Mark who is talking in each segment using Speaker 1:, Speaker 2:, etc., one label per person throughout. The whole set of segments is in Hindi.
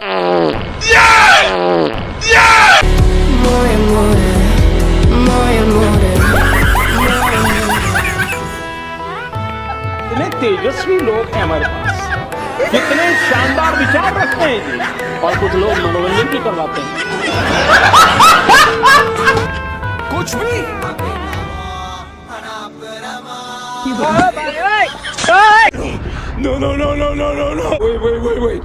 Speaker 1: इतने तेजस्वी लोग हैं हमारे पास, कितने शानदार विचार रखते हैं जी, और कुछ लोग मनोरंजन भी करवाते हैं। कुछ भी no no no no no no no wait.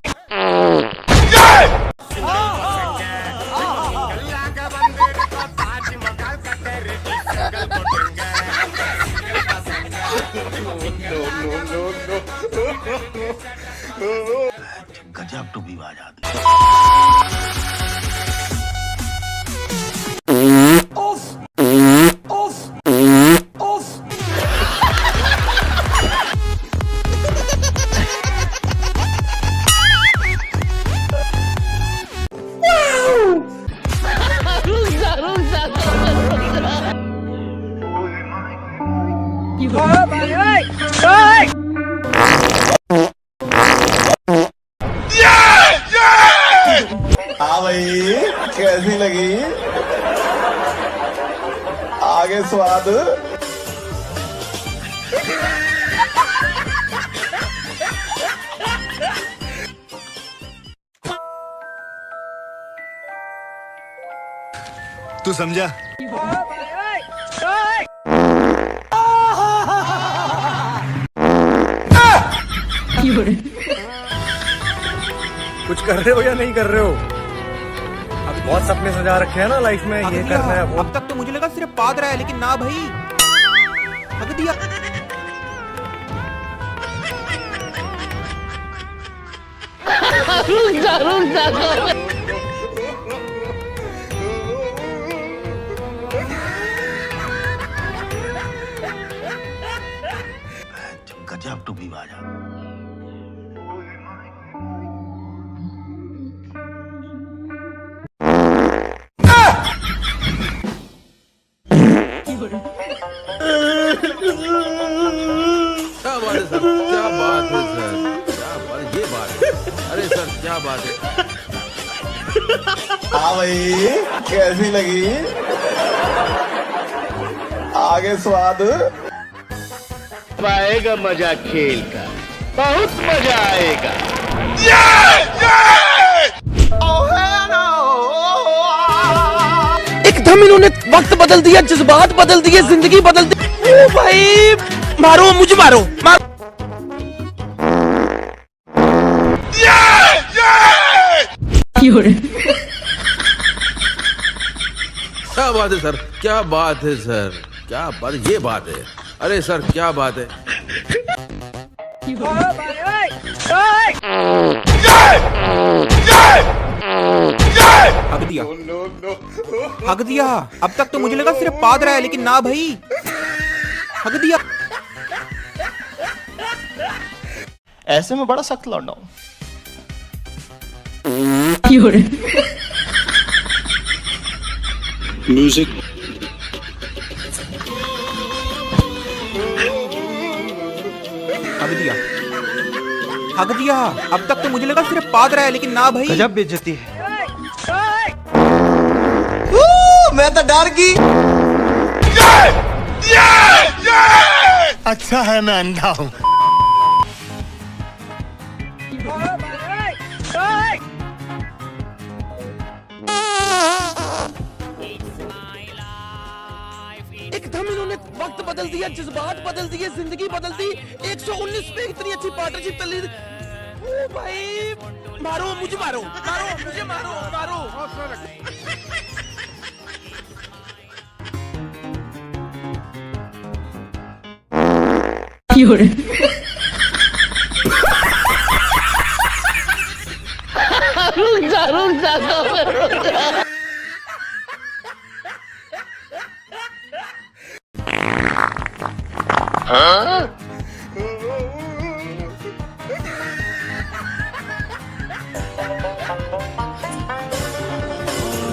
Speaker 2: गजब टूबीबाज आदमी।
Speaker 3: हाँ भाई, कैसी लगी आगे स्वाद?
Speaker 2: तू समझा?
Speaker 4: कुछ कर रहे हो या नहीं कर रहे हो? अब बहुत सपने सजा रखे हैं ना लाइफ में, ये करना है वो।
Speaker 5: अब तक तो मुझे लगा सिर्फ पाद रहा है, लेकिन ना भाई, हक दिया।
Speaker 2: गजब टूबीबाज आदमी।
Speaker 6: क्या बात है सर, क्या बात है सर, क्या बात है, ये बात है। अरे सर क्या बात है।
Speaker 3: हाँ भाई, कैसी लगी आगे स्वाद?
Speaker 1: आएगा मजा खेल का, बहुत मजा आएगा।
Speaker 7: एकदम इन्होंने वक्त बदल दिया, जज्बात बदल दिए, जिंदगी बदल दी। ओ भाई, मारो मुझे, मारो मारो।
Speaker 6: क्या बात है सर, क्या बात है सर, क्या बात है, ये बात है। अरे सर क्या बात है।
Speaker 5: हक दिया, हक दिया। अब तक तो मुझे लगा सिर्फ पाद रहा है, लेकिन ना भाई, हक दिया।
Speaker 3: ऐसे में बड़ा सख्त लौंडा हूं।
Speaker 1: म्यूजिक
Speaker 5: हक दिया, हक दिया। अब तक तो मुझे लगा सिर्फ पाद रहा है, लेकिन ना भाई।
Speaker 4: गजब बेइज्जती है।
Speaker 3: मैं तो डर गई।
Speaker 2: अच्छा है मैं अंधा हूँ।
Speaker 7: एकदम इन्होंने वक्त बदल दिया, जज्बात बदल दिए, जिंदगी बदल दी। 119 पे इतनी अच्छी पार्टनरशिप चल रही। ओ भाई, मारो मुझे, मारो मारो मुझे, मारो मारो।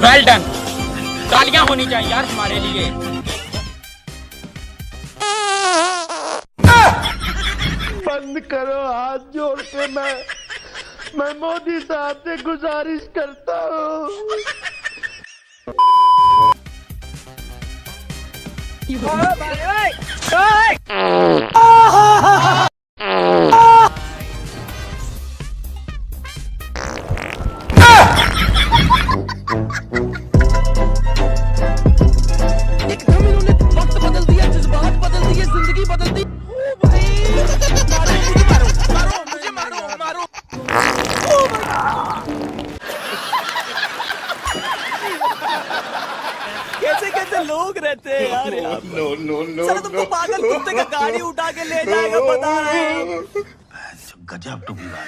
Speaker 1: वेल डन, तालियां होनी चाहिए यार हमारे लिए।
Speaker 3: बंद करो हाथ जोड़ के, मैं
Speaker 1: मैं मोदी साहब से गुजारिश करता हूँ।
Speaker 7: एकदम इन्होंने वक्त बदल दिया, जज्बात बदल दिए, जिंदगी बदल दी। ओ भाई मारो मुझे, मारो। कैसे कैसे लोग रहते हैं यार। नो चलो तुमको पागल कुत्ते का गाड़ी उठा के ले जाएगा, बता रहे हैं।
Speaker 2: गजब टू भी बात